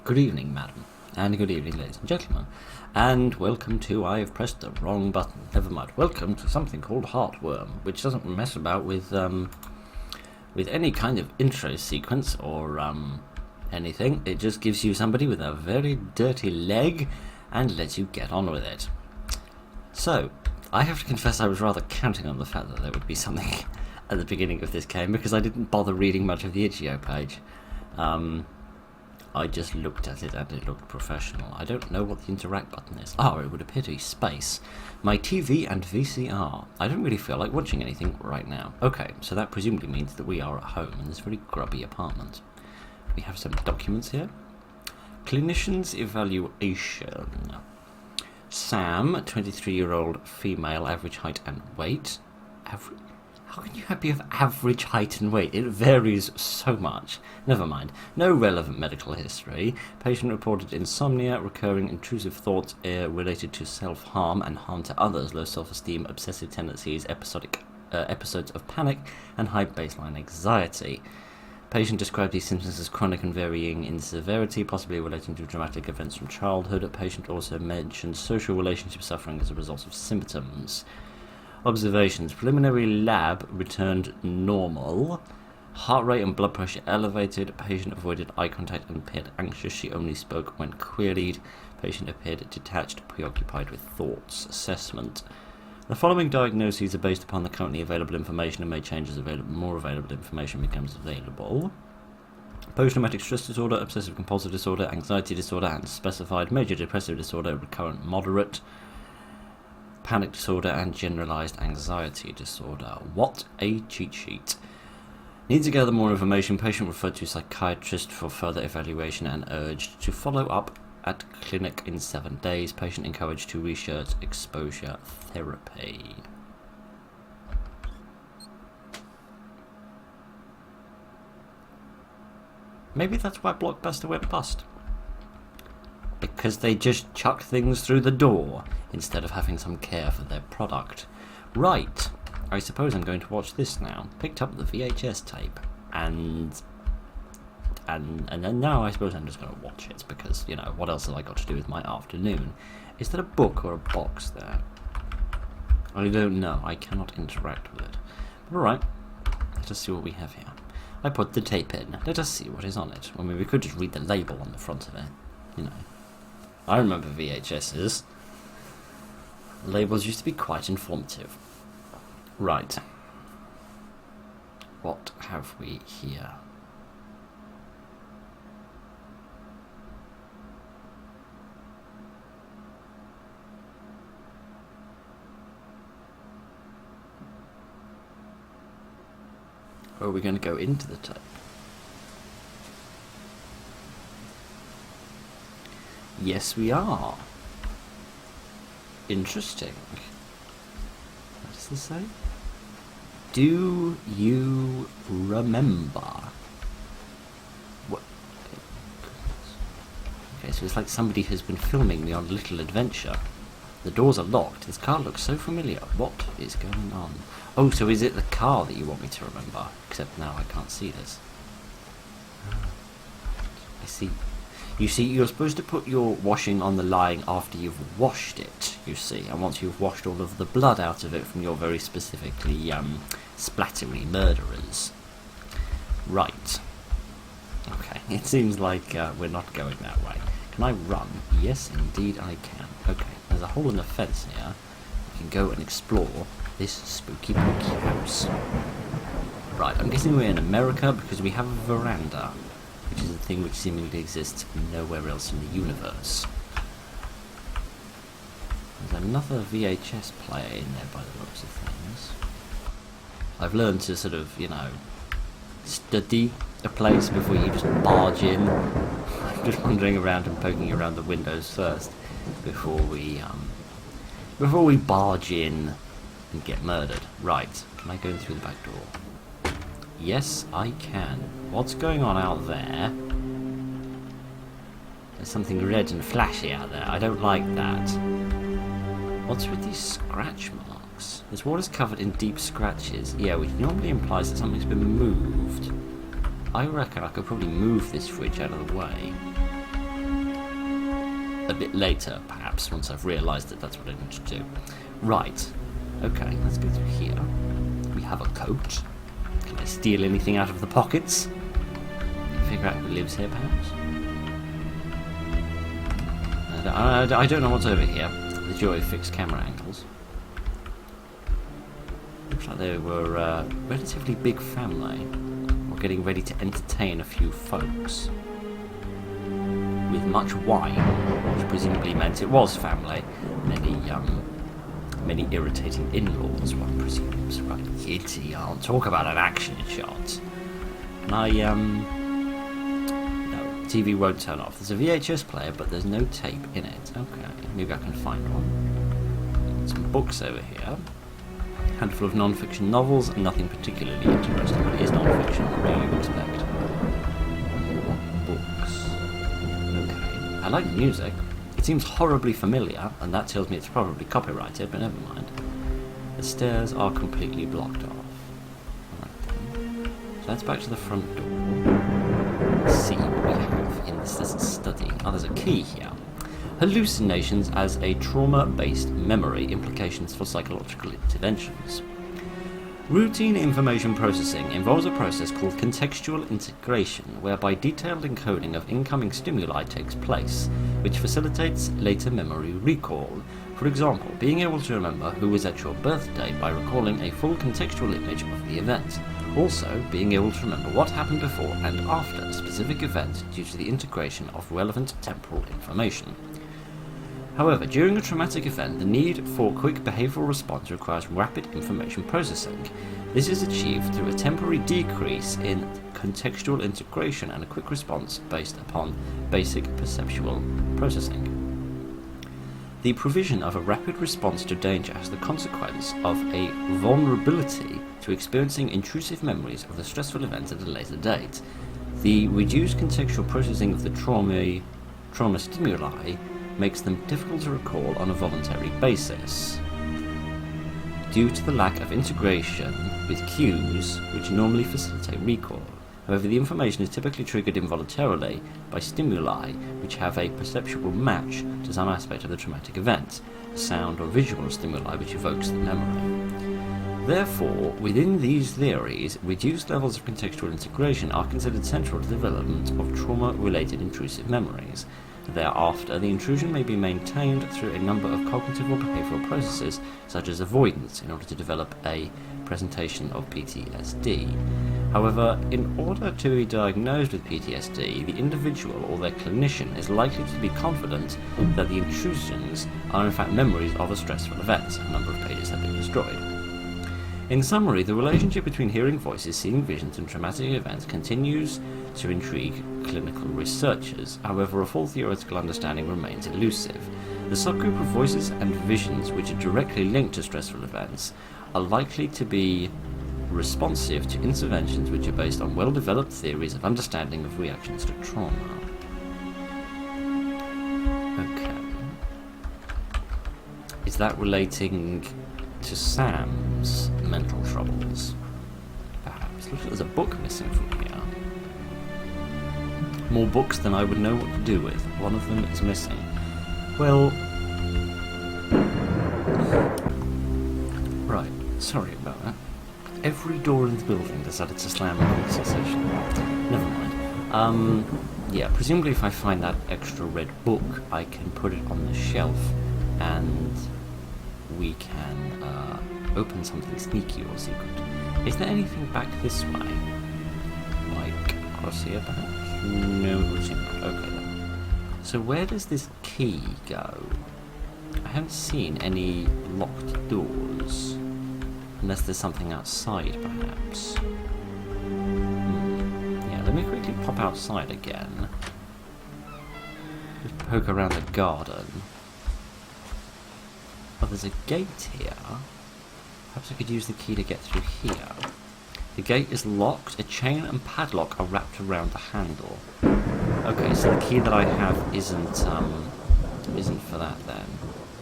Good evening, madam, and good evening, ladies and gentlemen, and welcome to I've pressed the wrong button. Never mind. Welcome to something called Heartworm, which doesn't mess about with any kind of intro sequence or anything. It just gives you somebody with a very dirty leg and lets you get on with it. So, I have to confess I was rather counting on the fact that there would be something at the beginning of this game because I didn't bother reading much of the itch.io page. I just looked at it and it looked professional. I don't know what the interact button is. Oh, it would appear to be space. My TV and VCR. I don't really feel like watching anything right now. Okay, so that presumably means that we are at home in this very grubby apartment. We have some documents here. Clinician's evaluation. Sam, 23-year-old female, average height and weight. How can you be of average height and weight? It varies so much. Never mind. No relevant medical history. Patient reported insomnia, recurring intrusive thoughts related to self-harm and harm to others, low self-esteem, obsessive tendencies, episodes of panic, and high baseline anxiety. Patient described these symptoms as chronic and varying in severity, possibly relating to dramatic events from childhood. Patient also mentioned social relationship suffering as a result of symptoms. Observations. Preliminary lab returned normal. Heart rate and blood pressure elevated. Patient avoided eye contact and appeared anxious. She only spoke when queried. Patient appeared detached, preoccupied with thoughts. Assessment. The following diagnoses are based upon the currently available information and may change as more available information becomes available. Post-traumatic stress disorder, obsessive compulsive disorder, anxiety disorder, and specified major depressive disorder, recurrent moderate, panic disorder, and generalized anxiety disorder. What a cheat sheet. Need to gather more information. Patient referred to psychiatrist for further evaluation and urged to follow up at clinic in 7 days. Patient encouraged to research exposure therapy. Maybe that's why Blockbuster went bust. Because they just chuck things through the door instead of having some care for their product. Right, I suppose I'm going to watch this now. Picked up the VHS tape and then now I suppose I'm just going to watch it because, you know, what else have I got to do with my afternoon? Is there a book or a box there? I don't know. I cannot interact with it. But alright, let us see what we have here. I put the tape in. Let us see what is on it. I mean, we could just read the label on the front of it, you know. I remember VHSs. Labels used to be quite informative. Right. What have we here? Or are we going to go into the tape? Yes, we are. Interesting. What does this say? Do you remember? What? Okay, so it's like somebody has been filming me on a little adventure. The doors are locked. This car looks so familiar. What is going on? Oh, so is it the car that you want me to remember? Except now I can't see this. I see. You see, you're supposed to put your washing on the line after you've washed it, you see, and once you've washed all of the blood out of it from your very specifically splattery murderers. Right. Okay, it seems like we're not going that way. Can I run? Yes, indeed I can. Okay, there's a hole in the fence here. We can go and explore this spooky spooky house. Right, I'm guessing we're in America because we have a veranda, which is a thing which seemingly exists nowhere else in the universe. There's another VHS player in there by the looks of things. I've learned to sort of, you know, study a place before you just barge in. I'm just wandering around and poking around the windows first before we barge in and get murdered. Right, can I go in through the back door? Yes, I can. What's going on out there? There's something red and flashy out there. I don't like that. What's with these scratch marks? This wall is covered in deep scratches. Yeah, which normally implies that something's been moved. I reckon I could probably move this fridge out of the way. a bit later, perhaps, once I've realised that that's what I need to do. Right. Okay, let's go through here. We have a coat. Can I steal anything out of the pockets? Figure out who lives here, perhaps? I don't know what's over here. The joy of fixed camera angles. Looks like they were a relatively big family. We're getting ready to entertain a few folks. With much wine, which presumably meant it was family. Many irritating in-laws, one presumes. Right, kitty, I'll talk about an action shot. And no, TV won't turn off. There's a VHS player, but there's no tape in it. Okay, maybe I can find one. Some books over here. A handful of non-fiction novels, and nothing particularly interesting, but it is non-fiction, really respect. Books. Okay, I like the music. It seems horribly familiar, and that tells me it's probably copyrighted, but never mind. The stairs are completely blocked off. Alright then. So let's back to the front door. Let's see what we have in this little study. Oh, there's a key here. Hallucinations as a trauma-based memory, implications for psychological interventions. Routine information processing involves a process called contextual integration, whereby detailed encoding of incoming stimuli takes place, which facilitates later memory recall. For example, being able to remember who was at your birthday by recalling a full contextual image of the event. Also, being able to remember what happened before and after a specific event due to the integration of relevant temporal information. However, during a traumatic event, the need for quick behavioral response requires rapid information processing. This is achieved through a temporary decrease in contextual integration and a quick response based upon basic perceptual processing. The provision of a rapid response to danger has the consequence of a vulnerability to experiencing intrusive memories of the stressful event at a later date. The reduced contextual processing of the trauma stimuli makes them difficult to recall on a voluntary basis, due to the lack of integration with cues which normally facilitate recall. However, the information is typically triggered involuntarily by stimuli which have a perceptual match to some aspect of the traumatic event, a sound or visual stimuli which evokes the memory. Therefore, within these theories, reduced levels of contextual integration are considered central to the development of trauma-related intrusive memories. Thereafter, the intrusion may be maintained through a number of cognitive or behavioral processes, such as avoidance, in order to develop a presentation of PTSD. However, in order to be diagnosed with PTSD, the individual or their clinician is likely to be confident that the intrusions are in fact memories of a stressful event. A number of pages have been destroyed. In summary, the relationship between hearing voices, seeing visions, and traumatic events continues to intrigue clinical researchers. However, a full theoretical understanding remains elusive. The subgroup of voices and visions which are directly linked to stressful events are likely to be responsive to interventions which are based on well-developed theories of understanding of reactions to trauma. Okay. Is that relating to Sam's mental troubles? Perhaps. Looks like there's a book missing from here. More books than I would know what to do with. One of them is missing. Well... Right, sorry about that. Every door in the building decided to slam in quick succession. Never mind. Yeah, presumably if I find that extra red book, I can put it on the shelf and we can open something sneaky or secret. Is there anything back this way? Like across here, perhaps? No, it seems not. Okay then. So where does this key go? I haven't seen any locked doors. Unless there's something outside, perhaps. Yeah, let me quickly pop outside again. Just poke around the garden. Oh, there's a gate here. Perhaps I could use the key to get through here. The gate is locked. A chain and padlock are wrapped around the handle. Okay, so the key that I have isn't for that then.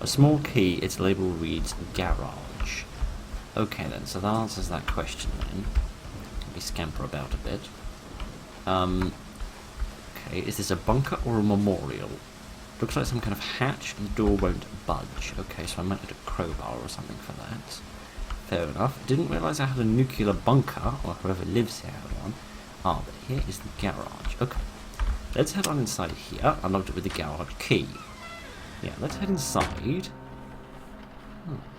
A small key, its label reads garage. Okay then, so that answers that question then. Let me scamper about a bit. Okay, is this a bunker or a memorial? Looks like some kind of hatch, and the door won't budge. Okay, so I might need a crowbar or something for that. Fair enough. Didn't realise I had a nuclear bunker, or whoever lives here had one. Ah, but here is the garage. Okay. Let's head on inside here. I locked it with the garage key. Yeah, let's head inside.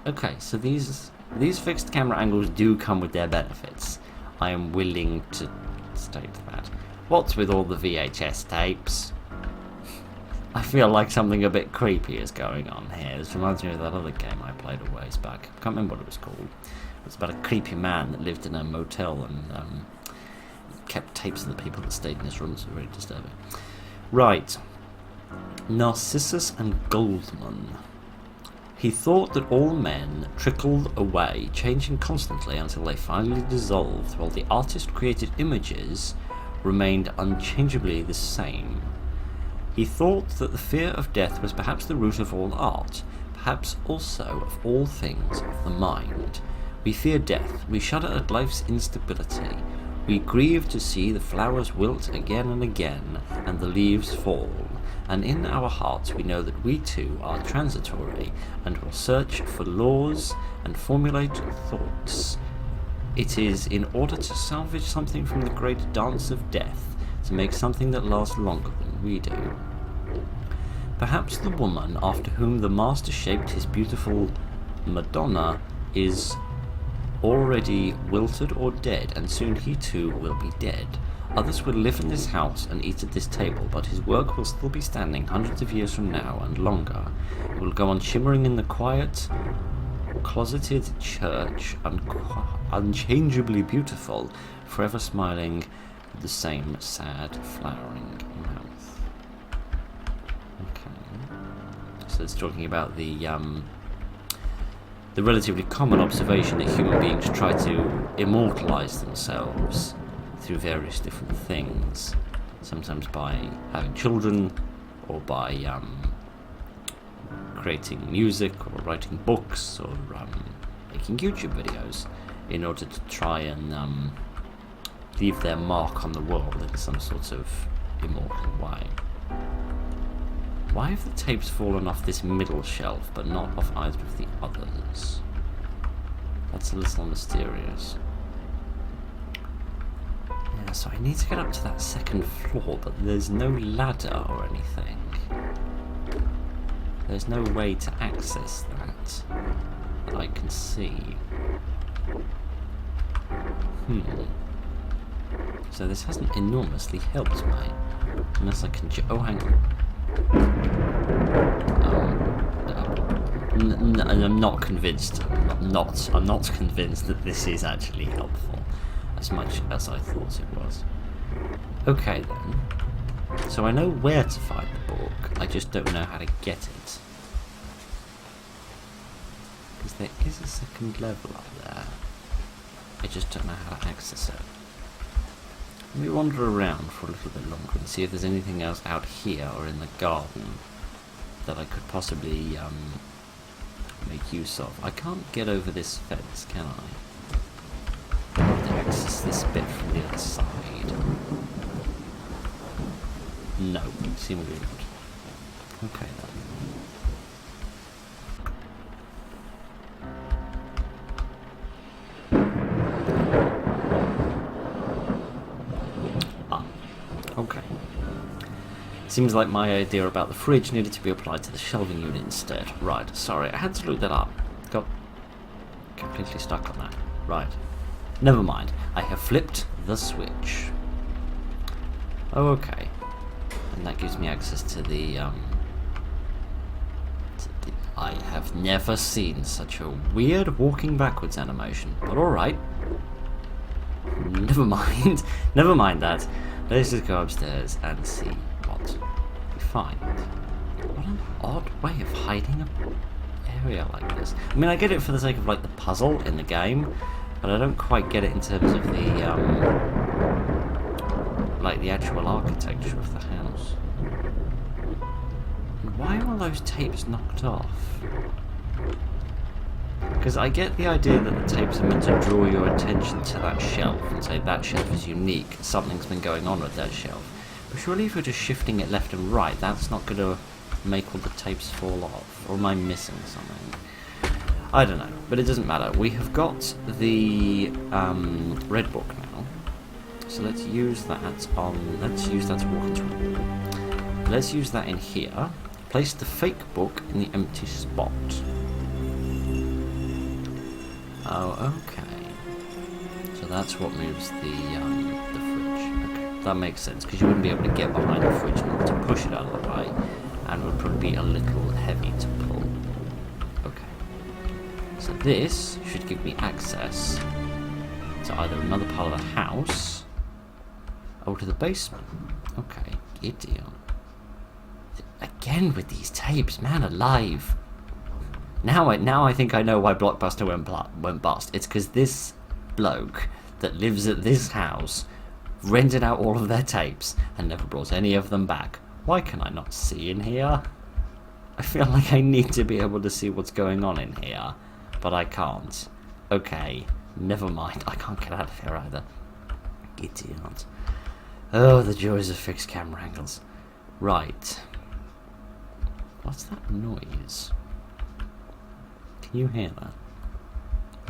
Okay, so these fixed camera angles do come with their benefits. I am willing to state that. What's with all the VHS tapes? I feel like something a bit creepy is going on here. This reminds me of that other game I played a ways back. I can't remember what it was called. It was about a creepy man that lived in a motel and kept tapes of the people that stayed in his rooms. It was very disturbing. Right. Narcissus and Goldman. He thought that all men trickled away, changing constantly until they finally dissolved, while the artist-created images remained unchangeably the same. He thought that the fear of death was perhaps the root of all art, perhaps also of all things of the mind. We fear death, we shudder at life's instability, we grieve to see the flowers wilt again and again, and the leaves fall, and in our hearts we know that we too are transitory, and will search for laws and formulate thoughts. It is in order to salvage something from the great dance of death, to make something that lasts longer than we do. Perhaps the woman after whom the master shaped his beautiful Madonna is already wilted or dead, and soon he too will be dead. Others will live in this house and eat at this table, but his work will still be standing hundreds of years from now and longer. It will go on shimmering in the quiet, closeted church, unchangeably beautiful, forever smiling with the same sad, flowering mouth. Okay. So it's talking about the relatively common observation that human beings try to immortalize themselves through various different things, sometimes by having children, or by creating music, or writing books, or making YouTube videos, in order to try and leave their mark on the world in some sort of immortal way. Why have the tapes fallen off this middle shelf, but not off either of the others? That's a little mysterious. Yeah, so I need to get up to that second floor, but there's no ladder or anything. There's no way to access that I can see. So this hasn't enormously helped me. Unless I can oh, hang on. I'm not convinced. I'm not convinced that this is actually helpful, as much as I thought it was. Okay then. So I know where to find the book. I just don't know how to get it. Because there is a second level up there. I just don't know how to access it. Let me wander around for a little bit longer and see if there's anything else out here or in the garden that I could possibly make use of. I can't get over this fence, can I? I have to access this bit from the other side. No, seemingly not. Okay then. Okay. Seems like my idea about the fridge needed to be applied to the shelving unit instead. Right, sorry, I had to look that up. Got completely stuck on that. Right. Never mind. I have flipped the switch. Oh, okay. And that gives me access to the, I have never seen such a weird walking backwards animation, but alright. Never mind. Never mind that. Let's just go upstairs and see what we find. What an odd way of hiding an area like this. I mean, I get it for the sake of like the puzzle in the game, but I don't quite get it in terms of the like the actual architecture of the house. And why are all those tapes knocked off? Because I get the idea that the tapes are meant to draw your attention to that shelf and say that shelf is unique, something's been going on with that shelf. But surely if you're just shifting it left and right, that's not going to make all the tapes fall off? Or am I missing something? I don't know, but it doesn't matter. We have got the red book now, so let's use that on. Let's use that to walk into a wall. Let's use that in here. Place the fake book in the empty spot. Oh, okay. So that's what moves the fridge. Okay, that makes sense because you wouldn't be able to get behind the fridge in order to push it out of the way, and would probably be a little heavy to pull. So this should give me access to either another part of the house or to the basement. Okay, good deal. Again with these tapes, man alive. Now I think I know why Blockbuster went bust. It's because this bloke that lives at this house rented out all of their tapes and never brought any of them back. Why can I not see in here? I feel like I need to be able to see what's going on in here. But I can't. Okay, never mind. I can't get out of here either. Idiot. Oh, the joys of fixed camera angles. Right. What's that noise? Can you hear that?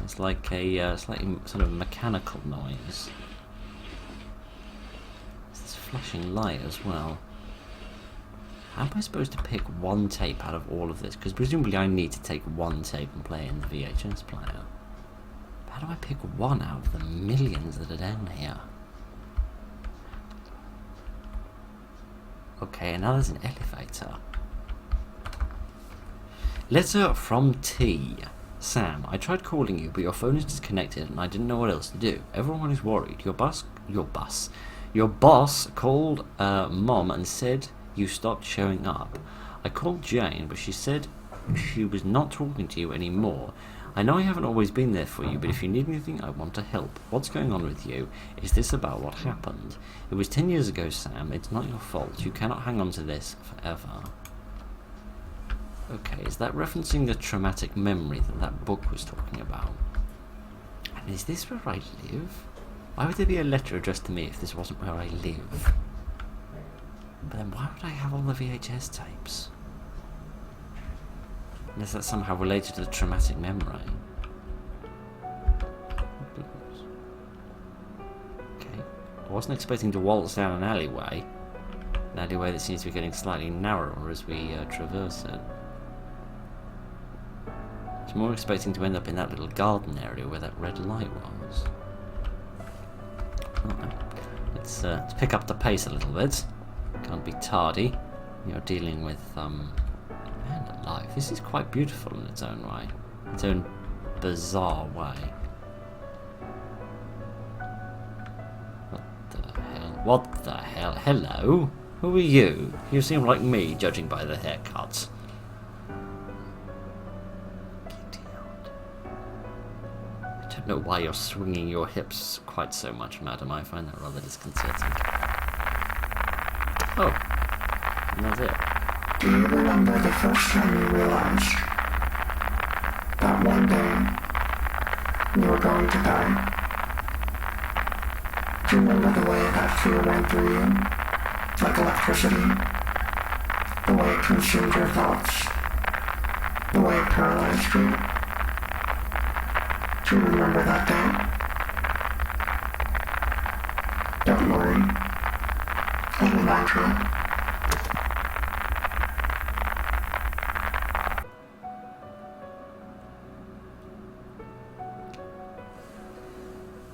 It's like a slightly sort of mechanical noise. There's this flashing light as well. How am I supposed to pick one tape out of all of this? Because presumably I need to take one tape and play it in the VHS player. How do I pick one out of the millions that are down here? Okay, and now there's an elevator. Letter from T. Sam, I tried calling you, but your phone is disconnected and I didn't know what else to do. Everyone is worried. Your boss called Mom and said you stopped showing up. I called Jane, but she said she was not talking to you anymore. I know I haven't always been there for you, but if you need anything, I want to help. What's going on with you? Is this about what happened? It was 10 years ago, Sam. It's not your fault. You cannot hang on to this forever. Okay, is that referencing the traumatic memory that book was talking about? And is this where I live? Why would there be a letter addressed to me if this wasn't where I live? But then why would I have all the VHS tapes? Unless that's somehow related to the traumatic memory. Okay. I wasn't expecting to waltz down an alleyway. An alleyway that seems to be getting slightly narrower as we traverse it. I was more expecting to end up in that little garden area where that red light was. Right. Let's pick up the pace a little bit. Can't be tardy. You're dealing with, man alive. This is quite beautiful in its own way. Its own bizarre way. What the hell? What the hell? Hello? Who are you? You seem like me, judging by the haircut. I don't know why you're swinging your hips quite so much, madam. I find that rather disconcerting. Oh, and that's it. Do you remember the first time you realized that one day you were going to die? Do you remember the way that fear went through you? Like electricity? The way it consumed your thoughts? The way it paralyzed you? Do you remember that day? Don't worry. I'll remind you.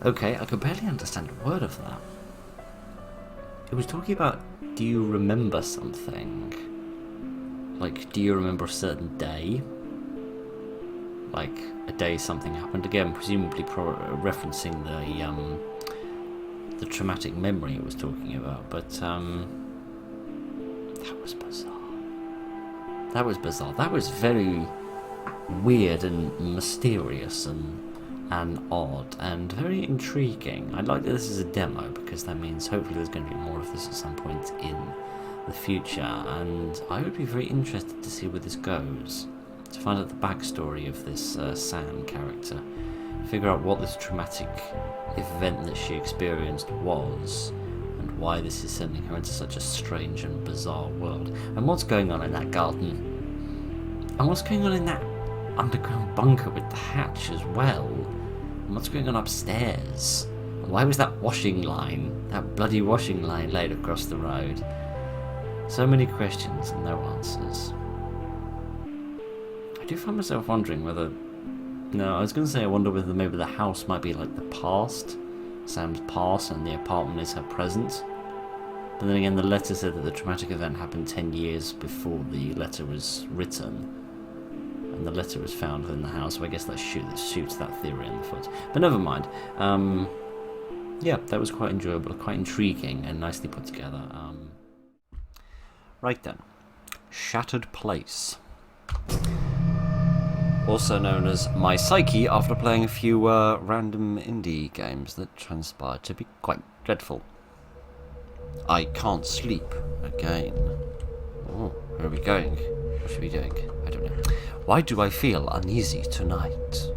Okay, I could barely understand a word of that. It was talking about, do you remember something? Like, do you remember a certain day? Like, a day something happened. Again, presumably referencing the traumatic memory it was talking about. But, that was bizarre. That was bizarre. That was very weird and mysterious and odd and very intriguing. I'd like that this is a demo because that means hopefully there's going to be more of this at some point in the future, and I would be very interested to see where this goes, to find out the backstory of this Sam character, figure out what this traumatic event that she experienced was and understand why this is sending her into such a strange and bizarre world. And what's going on in that garden? And what's going on in that underground bunker with the hatch as well? And what's going on upstairs? And why was that bloody washing line laid across the road? So many questions and no answers. I do find myself wondering whether... No, I was going to say I wonder whether maybe the house might be like the past, Sam's past, and the apartment is her present. But then again, the letter said that the traumatic event happened 10 years before the letter was written. And the letter was found within the house, so I guess that shoots that theory in the foot. But never mind. Yeah, that was quite enjoyable, quite intriguing, and nicely put together. Right then. Shattered Place. Also known as My Psyche, after playing a few random indie games that transpired to be quite dreadful. I can't sleep again. Oh, where are we going? What should we be doing? I don't know. Why do I feel uneasy tonight?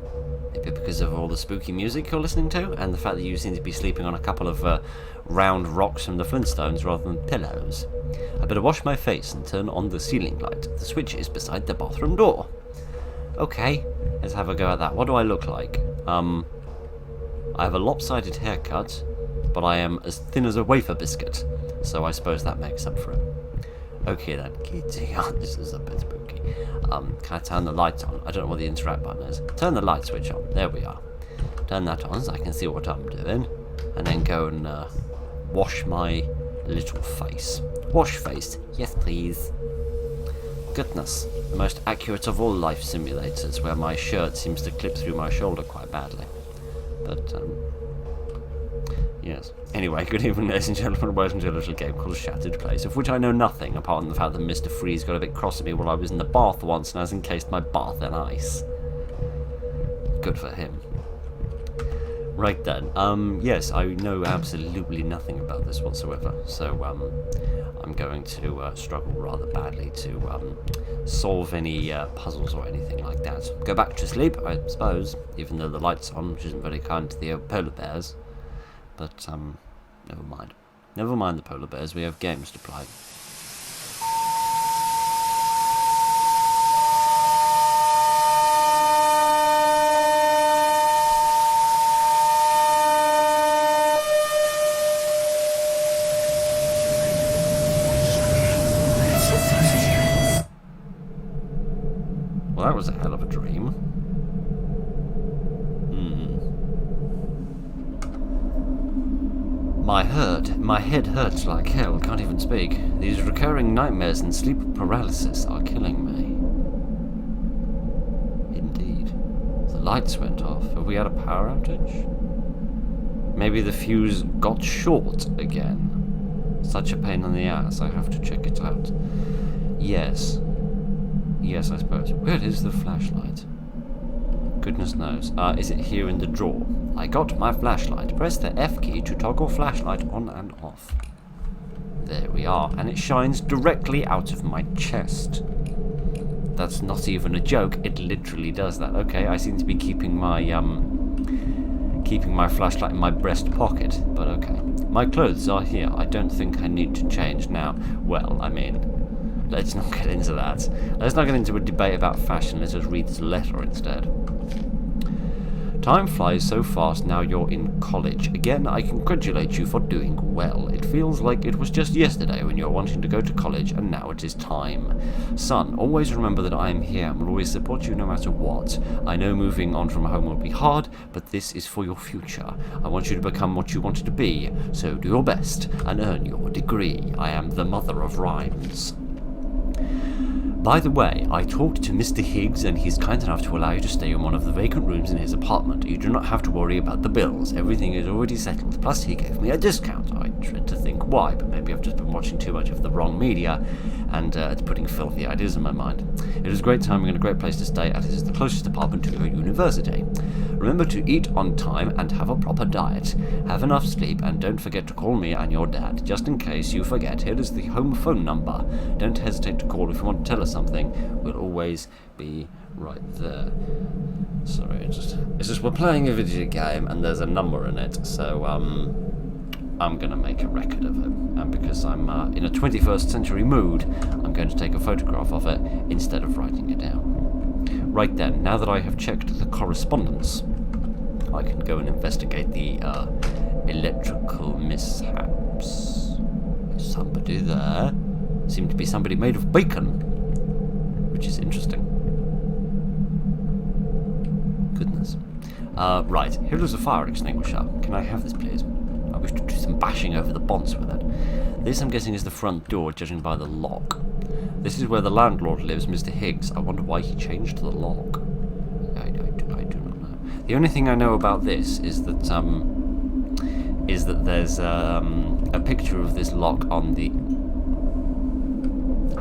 Maybe because of all the spooky music you're listening to, and the fact that you seem to be sleeping on a couple of round rocks from the Flintstones rather than pillows. I better wash my face and turn on the ceiling light. The switch is beside the bathroom door. Okay, let's have a go at that. What do I look like? I have a lopsided haircut, but I am as thin as a wafer biscuit, so I suppose that makes up for it. Okay then, this is a bit spooky. Can I turn the lights on? I don't know what the interact button is. Turn the light switch on. There we are. Turn that on so I can see what I'm doing, and then go and wash my little face. Wash face, yes please. Goodness, the most accurate of all life simulators, where my shirt seems to clip through my shoulder quite badly. But, yes. Anyway, good evening ladies and gentlemen, welcome to a little game called Shattered Place, of which I know nothing, apart from the fact that Mr. Freeze got a bit cross at me while I was in the bath once and has encased my bath in ice. Good for him. Right then, yes, I know absolutely nothing about this whatsoever, so, I'm going to struggle rather badly to solve any puzzles or anything like that. Go back to sleep, I suppose, even though the light's on, which isn't very kind to the polar bears. But, never mind. Never mind the polar bears, we have games to play. Well, that was a hell of a dream. My head hurts like hell, can't even speak. These recurring nightmares and sleep paralysis are killing me. Indeed. The lights went off. Have we had a power outage? Maybe the fuse got short again. Such a pain in the ass, I have to check it out. Yes. Yes, I suppose. Where is the flashlight? Goodness knows. Is it here in the drawer? I got my flashlight. Press the F key to toggle flashlight on and off. There we are, and it shines directly out of my chest. That's not even a joke, it literally does that. Okay, I seem to be keeping my flashlight in my breast pocket, but okay. My clothes are here. I don't think I need to change now. Well, I mean, let's not get into that. Let's not get into a debate about fashion. Let's just read this letter instead. Time flies so fast now you're in college. Again, I congratulate you for doing well. It feels like it was just yesterday when you were wanting to go to college, and now it is time. Son, always remember that I am here and will always support you no matter what. I know moving on from home will be hard, but this is for your future. I want you to become what you wanted to be, so do your best and earn your degree. I am the mother of rhymes. By the way, I talked to Mr. Higgs and he's kind enough to allow you to stay in one of the vacant rooms in his apartment. You do not have to worry about the bills. Everything is already settled. Plus, he gave me a discount. I dread to think why, but maybe I've just been watching too much of the wrong media and it's putting filthy ideas in my mind. It is great timing and a great place to stay, as it is the closest apartment to your university. Remember to eat on time and have a proper diet. Have enough sleep and don't forget to call me and your dad. Just in case you forget, here is the home phone number. Don't hesitate to call if you want to tell us something. We'll always be right there. Sorry, it's just we're playing a video game and there's a number in it, so I'm going to make a record of it. And because I'm in a 21st century mood, I'm going to take a photograph of it instead of writing it down. Right then, now that I have checked the correspondence, I can go and investigate the electrical mishaps. There's somebody there. Seemed to be somebody made of bacon, which is interesting. Goodness. Right, here is a fire extinguisher. Can I have this, please? I wish to do some bashing over the bonds with it. This, I'm guessing, is the front door, judging by the lock. This is where the landlord lives, Mr. Higgs. I wonder why he changed the lock. I do not know. The only thing I know about this is that there's a picture of this lock on the...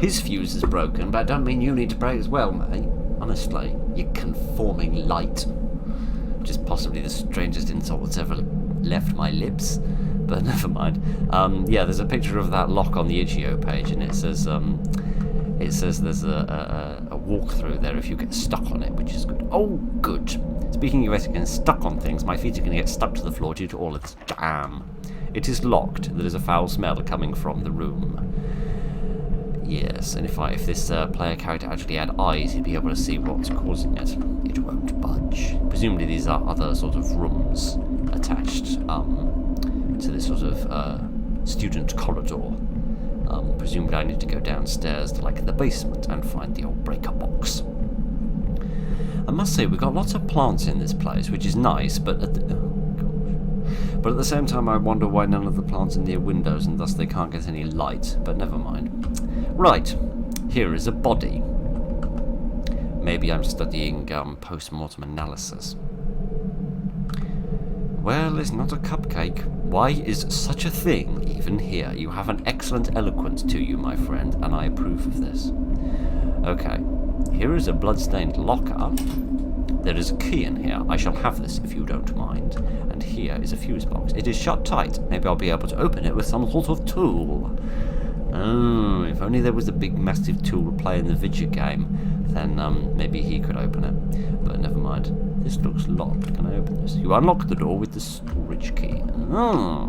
His fuse is broken, but I don't mean you need to break as well, mate. Honestly, you conforming light. Which is possibly the strangest insult that's ever left my lips, but never mind. Yeah, there's a picture of that lock on the Itch.io page, and it says there's a walkthrough there if you get stuck on it, which is good. Oh, good. Speaking of getting stuck on things, my feet are going to get stuck to the floor due to all its jam. It is locked. There is a foul smell coming from the room. Yes, and if this player character actually had eyes, he'd be able to see what's causing it. It won't budge. Presumably these are other sort of rooms attached to this sort of student corridor. Presumably I need to go downstairs to like the basement and find the old breaker box. I must say, we've got lots of plants in this place, which is nice, but at the same time I wonder why none of the plants are near windows and thus they can't get any light, but never mind. Right, here is a body. Maybe I'm studying post-mortem analysis. Well, it's not a cupcake. Why is such a thing even here? You have an excellent eloquence to you, my friend, and I approve of this. Okay, here is a blood-stained locker. There is a key in here. I shall have this if you don't mind. And here is a fuse box. It is shut tight. Maybe I'll be able to open it with some sort of tool. Oh, if only there was a big massive tool to play in the video game, then maybe he could open it. But never mind. This looks locked. Can I open this? You unlock the door with the storage key. Oh,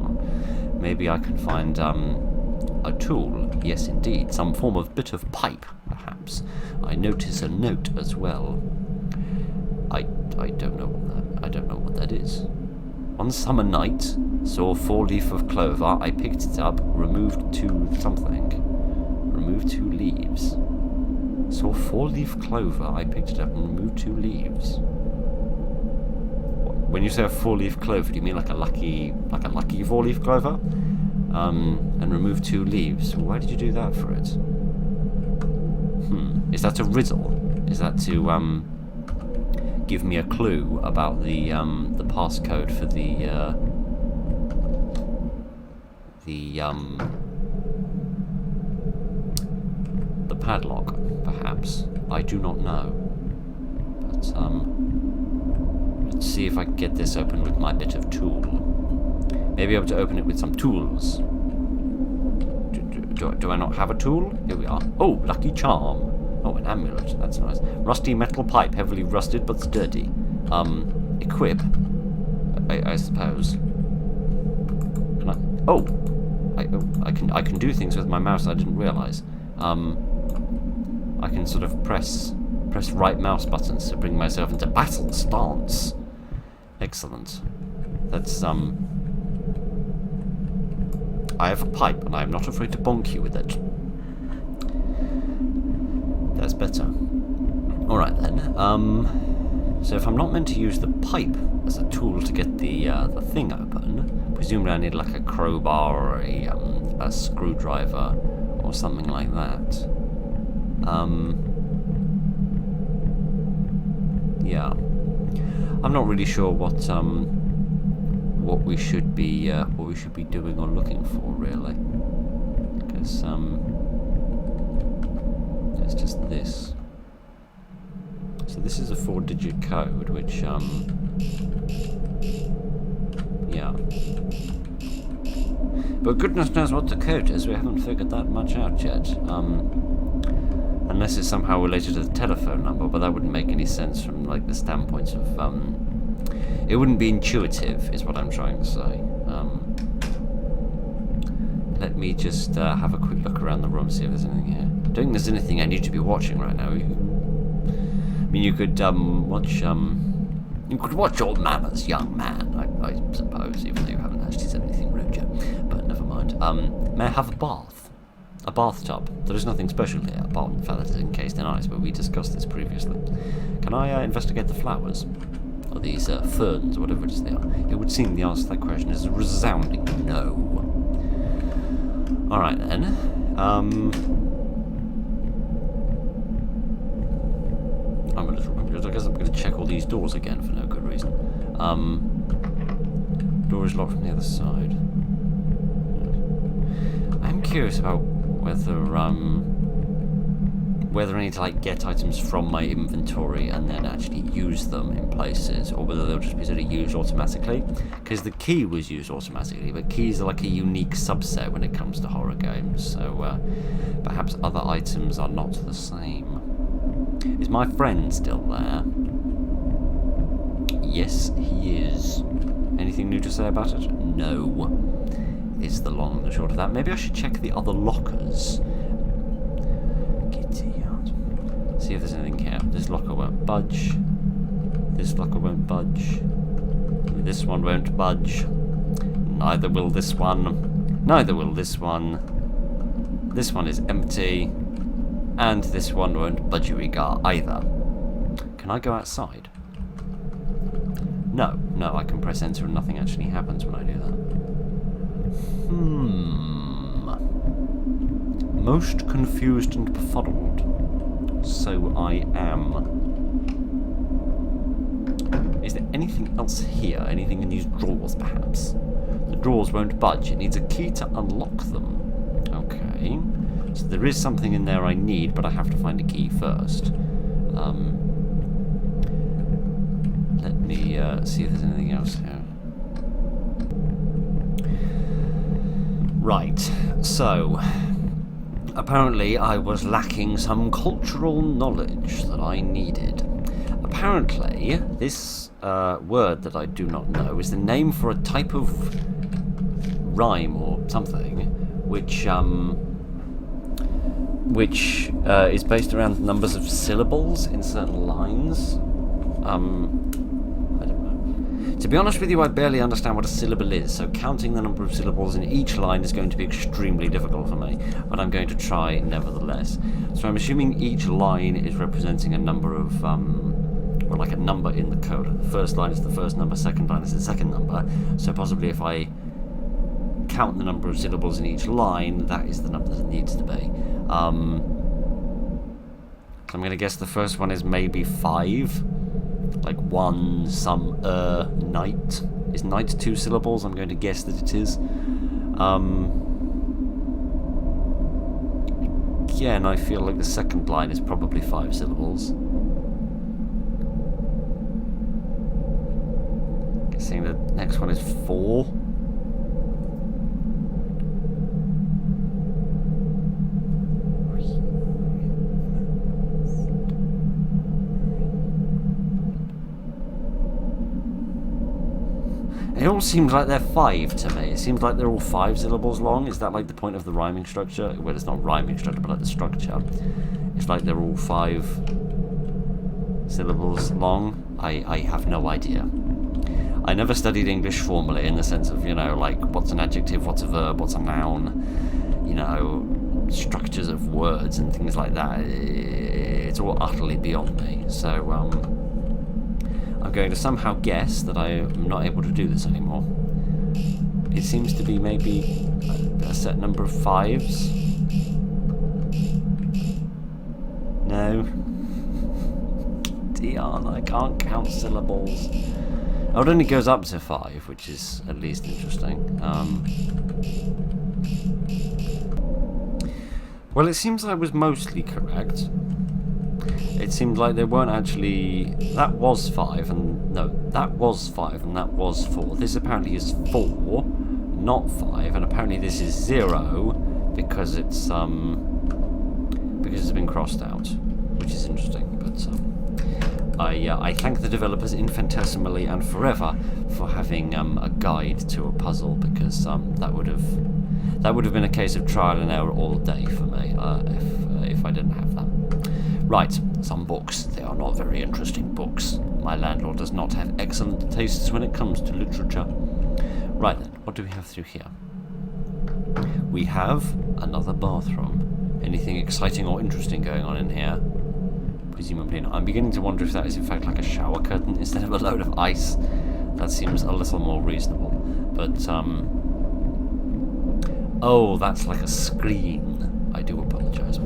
maybe I can find a tool. Yes, indeed. Some form of bit of pipe, perhaps. I notice a note as well. I don't know what that is. One summer night, saw a 4-leaf of clover. I picked it up, removed 2 something. Removed 2 leaves. Saw 4-leaf clover. I picked it up and removed 2 leaves. When you say a 4-leaf clover, do you mean like a lucky 4-leaf clover? And remove 2 leaves. Why did you do that for it? Is that a riddle? Is that to give me a clue about the passcode for the padlock, perhaps? I do not know. But let's see if I can get this open with my bit of tool. Maybe able to open it with some tools. Do I not have a tool? Here we are. Oh, lucky charm. Oh, an amulet. That's nice. Rusty metal pipe, heavily rusted but sturdy. Equip. I suppose. Can I? Oh, I can do things with my mouse I didn't realise. I can sort of press right mouse buttons to bring myself into battle stance. Excellent. That's I have a pipe and I am not afraid to bonk you with it. That's better. Alright then. So if I'm not meant to use the pipe as a tool to get the thing open, presumably I need like a crowbar or a screwdriver or something like that. Yeah. I'm not really sure what we should be doing or looking for really. Because it's just this. So this is a 4-digit code, which yeah. But goodness knows what the code is. We haven't figured that much out yet. Unless it's somehow related to the telephone number, but that wouldn't make any sense from like the standpoint of it wouldn't be intuitive, is what I'm trying to say. let me just have a quick look around the room, see if there's anything here. I don't think there's anything I need to be watching right now. I mean, you could watch your manners, young man, I suppose, even though you haven't actually said anything rude yet. But never mind. May I have a bath? A bathtub. There is nothing special here, apart from the fact that it's encased in ice, but we discussed this previously. Can I investigate the flowers? Or these ferns, or whatever it is they are? It would seem the answer to that question is a resounding no. Alright then. I'm a little confused. I guess I'm going to check all these doors again for no good reason. Door is locked from the other side. I'm curious about whether I need to like get items from my inventory and then actually use them in places, or whether they'll just be sort of used automatically. Because the key was used automatically, but keys are like a unique subset when it comes to horror games. So perhaps other items are not the same. Is my friend still there? Yes, he is. Anything new to say about it? No. Is the long and the short of that. Maybe I should check the other lockers. Giddy out. See if there's anything here. This locker won't budge. This locker won't budge. This one won't budge. Neither will this one. Neither will this one. This one is empty. And this one won't budgerigar either. Can I go outside? No, I can press enter and nothing actually happens when I do that. Most confused and befuddled. So I am. Is there anything else here? Anything in these drawers, perhaps? The drawers won't budge. It needs a key to unlock them. Okay. So there is something in there I need, but I have to find a key first. Let me see if there's anything else here. Right, so apparently I was lacking some cultural knowledge that I needed. Apparently, this word that I do not know is the name for a type of rhyme or something, which is based around numbers of syllables in certain lines. I don't know. To be honest with you, I barely understand what a syllable is, so counting the number of syllables in each line is going to be extremely difficult for me, but I'm going to try nevertheless. So I'm assuming each line is representing a number of, or like a number in the code. The first line is the first number, second line is the second number, so possibly if I count the number of syllables in each line, that is the number that it needs to be. I'm going to guess the first one is maybe 5. Like one, some, night. Is night 2 syllables? I'm going to guess that it is. Again, I feel like the second line is probably 5 syllables. Guessing the next one is 4. It all seems like they're 5 to me. It seems like they're all 5 syllables long. Is that like the point of the rhyming structure? Well, it's not rhyming structure, but like the structure. It's like they're all 5 syllables long. I have no idea. I never studied English formally in the sense of, you know, like what's an adjective, what's a verb, what's a noun, you know, structures of words and things like that. It's all utterly beyond me. So, I'm going to somehow guess that I am not able to do this anymore. It seems to be maybe a set number of 5s. No. Dion, I can't count syllables. Oh, it only goes up to 5, which is at least interesting. Well, it seems I was mostly correct. It seemed like there weren't actually... That was 5, and... No, that was 5, and that was 4. This apparently is 4, not 5, and apparently this is 0, because it's, because it's been crossed out, which is interesting, but, I thank the developers infinitesimally and forever for having, a guide to a puzzle, because, that would have That would have been a case of trial and error all day for me, if I didn't have that. Right, some books. They are not very interesting books. My landlord does not have excellent tastes when it comes to literature. Right then, what do we have through here? We have another bathroom. Anything exciting or interesting going on in here? Presumably not. I'm beginning to wonder if that is in fact like a shower curtain instead of a load of ice. That seems a little more reasonable. But, oh, that's like a screen. I do apologise.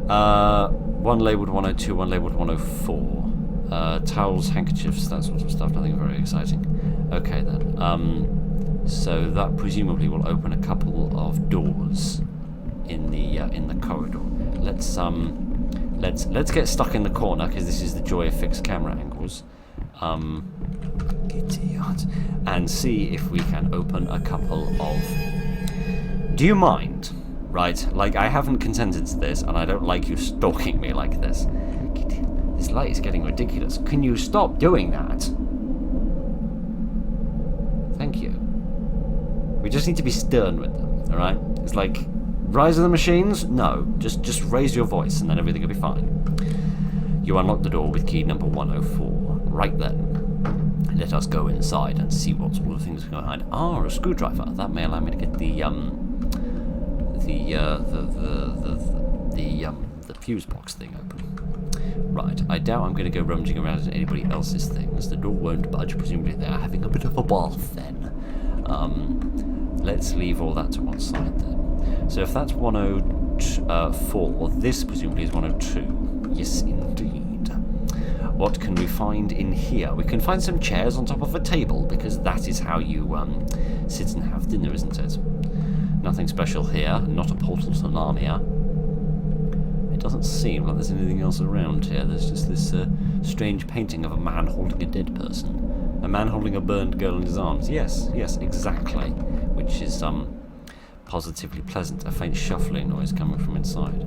One labelled 102, one labelled 104. Towels, handkerchiefs, that sort of stuff. Nothing very exciting. Okay then. So that presumably will open a couple of doors in the corridor. Let's get stuck in the corner because this is the joy of fixed camera angles. And see if we can open a couple of. Do you mind? Right, like I haven't consented to this, and I don't like you stalking me like this. This light is getting ridiculous. Can you stop doing that? Thank you. We just need to be stern with them, alright? It's like, rise of the machines? No, just raise your voice and then everything will be fine. You unlock the door with key number 104. Right then, let us go inside and see what all the things are behind. Ah, a screwdriver. That may allow me to get the fuse box thing open. Right, I doubt I'm going to go rummaging around in anybody else's things. The door won't budge. Presumably they are having a bit of a bath then. Let's leave all that to one side then. So if that's 104, this presumably is 102. Yes, indeed. What can we find in here? We can find some chairs on top of a table, because that is how you sit and have dinner, isn't it? Nothing special here. Not a portal to Narnia. It doesn't seem like there's anything else around here. There's just this strange painting of a man holding a dead person. A man holding a burned girl in his arms. Yes, exactly. Which is positively pleasant. A faint shuffling noise coming from inside.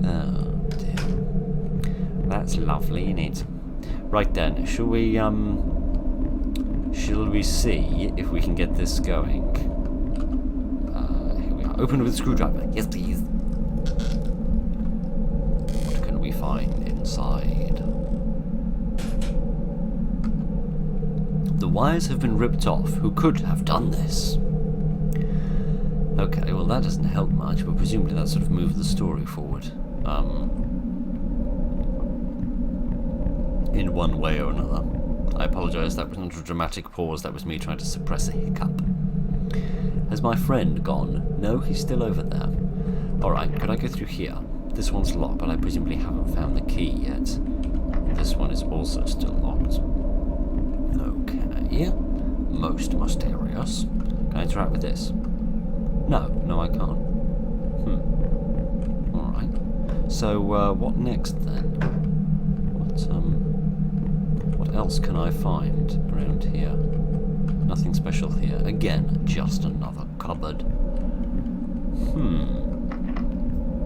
Oh dear. That's lovely, isn't it? Right then, shall we see if we can get this going? Here we are. Open with a screwdriver. Yes, please. What can we find inside? The wires have been ripped off. Who could have done this? Okay, well that doesn't help much, but presumably that sort of moved the story forward. In one way or another. I apologise, that was not a dramatic pause, that was me trying to suppress a hiccup. Has my friend gone? No, he's still over there. Alright, could I go through here? This one's locked, but I presumably haven't found the key yet. This one is also still locked. Okay. Most mysterious. Can I interact with this? No, I can't. Alright. So, what next then? What else can I find around here? Nothing special here. Again, just another cupboard.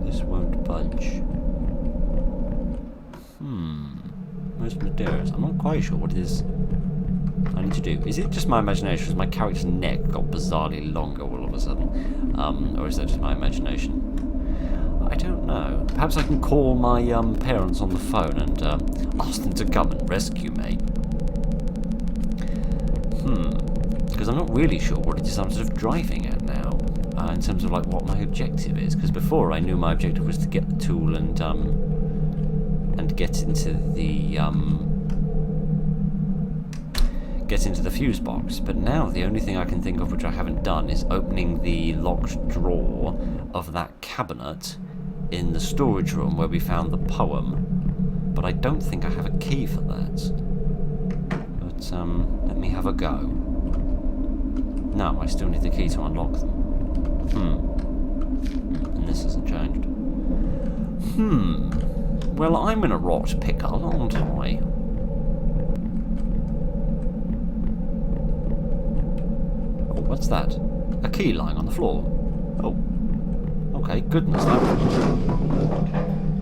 This won't budge. Most mysterious. I'm not quite sure what it is I need to do. Is it just my imagination? Has my character's neck got bizarrely longer all of a sudden? Or is that just my imagination? I don't know. Perhaps I can call my parents on the phone and ask them to come and rescue me. Because I'm not really sure what it is I'm sort of driving at now, in terms of like what my objective is. Because before I knew my objective was to get the tool and get into the fuse box. But now the only thing I can think of which I haven't done is opening the locked drawer of that cabinet in the storage room where we found the poem. But I don't think I have a key for that. But let me have a go. No, I still need the key to unlock them. And this hasn't changed. Well, I'm in a rot pickle, aren't I? Oh, what's that? A key lying on the floor. Oh. Okay, goodness,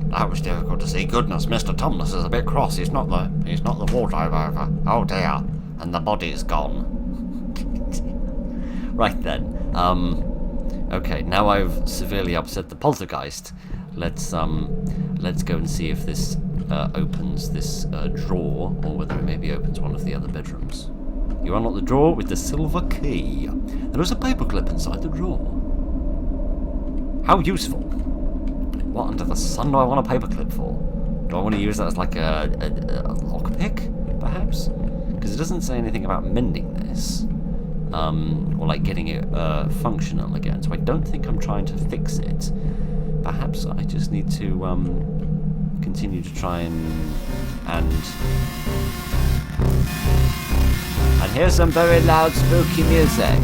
that was difficult to see. Goodness, Mr. Tumnus is a bit cross. He's not the wardrobe over. Oh dear. And the body's gone. Right then. Okay, now I've severely upset the poltergeist. Let's go and see if this opens this drawer, or whether it maybe opens one of the other bedrooms. You unlock the drawer with the silver key. There is a paperclip inside the drawer. How useful! What under the sun do I want a paperclip for? Do I want to use that as like a lockpick, perhaps? Because it doesn't say anything about mending this. Or like getting it functional again, so I don't think I'm trying to fix it. Perhaps I just need to continue to try and hear some very loud spooky music.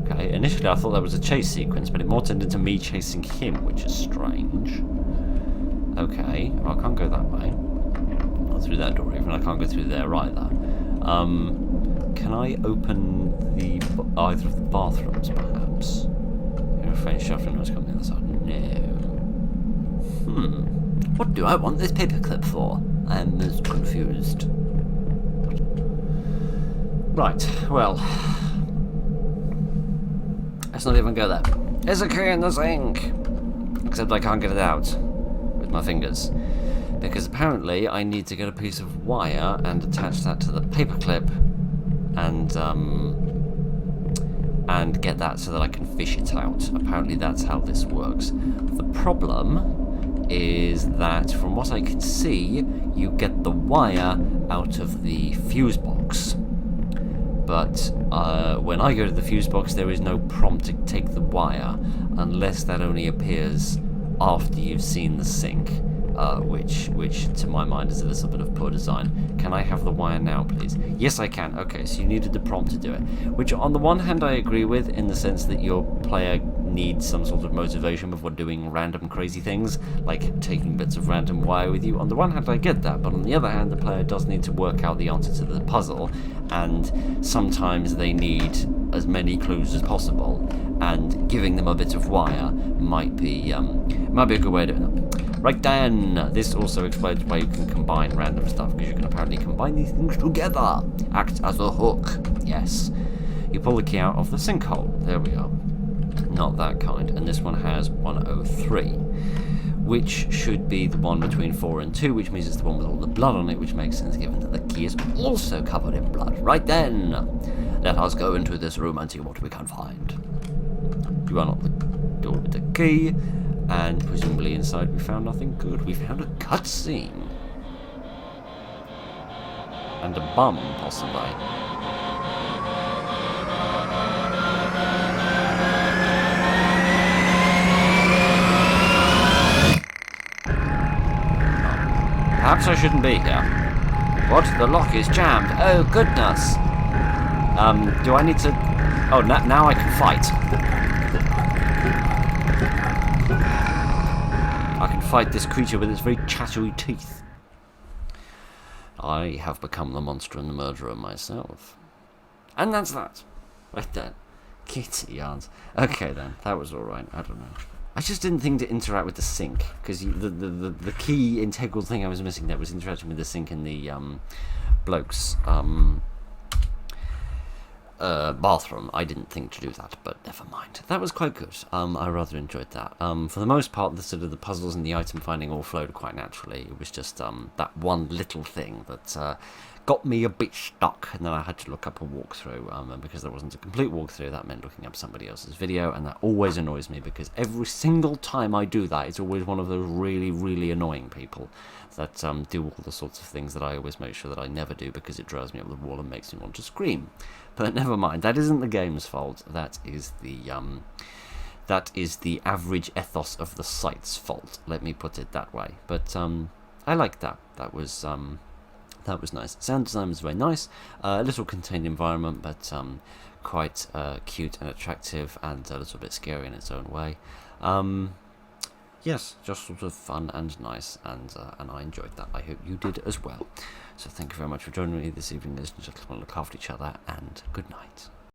Okay, initially I thought that was a chase sequence, but it more turned into me chasing him, which is strange. Okay, well, I can't go that way. Not through that door even. I can't go through there either. Can I open either of the bathrooms, perhaps? You're afraid shuffling noise coming on the other side. No. What do I want this paperclip for? I am most confused. Right, well. Let's not even go there. There's a key in the sink! Except I can't get it out with my fingers. Because apparently I need to get a piece of wire and attach that to the paperclip and get that so that I can fish it out. Apparently that's how this works. The problem is that from what I can see, you get the wire out of the fuse box. But when I go to the fuse box, there is no prompt to take the wire, unless that only appears after you've seen the sink, which to my mind is a little bit of poor design. Can I have the wire now, please? Yes, I can. Okay, so you needed the prompt to do it, which on the one hand I agree with, in the sense that your player needs some sort of motivation before doing random crazy things, like taking bits of random wire with you. On the one hand I get that, but on the other hand the player does need to work out the answer to the puzzle, and sometimes they need as many clues as possible, and giving them a bit of wire might be a good way to do it. Right then, this also explains why you can combine random stuff, because you can apparently combine these things together. Act as a hook. Yes. You pull the key out of the sinkhole. There we are. Not that kind. And this one has 103, which should be the one between 4 and 2, which means it's the one with all the blood on it, which makes sense given that the key is also covered in blood. Right then, let us go into this room and see what we can find. You unlock the door with the key, and presumably inside we found nothing good. We found a cutscene. And a bum, possibly. Perhaps I shouldn't be here. What? The lock is jammed. Oh, goodness. Do I need to... Oh, now I can fight. I can fight this creature with its very chattery teeth. I have become the monster and the murderer myself. And that's that. Right then. Kitty yarns. Okay then, that was alright. I don't know. I just didn't think to interact with the sink, because the key integral thing I was missing there was interacting with the sink in the bloke's bathroom. I didn't think to do that, but never mind. That was quite good. I rather enjoyed that. For the most part, the sort of the puzzles and the item finding all flowed quite naturally. It was just that one little thing that got me a bit stuck, and then I had to look up a walkthrough, and because there wasn't a complete walkthrough, that meant looking up somebody else's video, and that always annoys me, because every single time I do that, it's always one of those really, really annoying people that do all the sorts of things that I always make sure that I never do, because it drives me up the wall and makes me want to scream. But never mind, that isn't the game's fault, that is the average ethos of the site's fault, let me put it that way. But I liked that. That was nice. Sound design was very nice. A little contained environment, but quite cute and attractive, and a little bit scary in its own way. Yes, just sort of fun and nice, and I enjoyed that. I hope you did as well. So thank you very much for joining me this evening, ladies and gentlemen. Look after each other, and good night.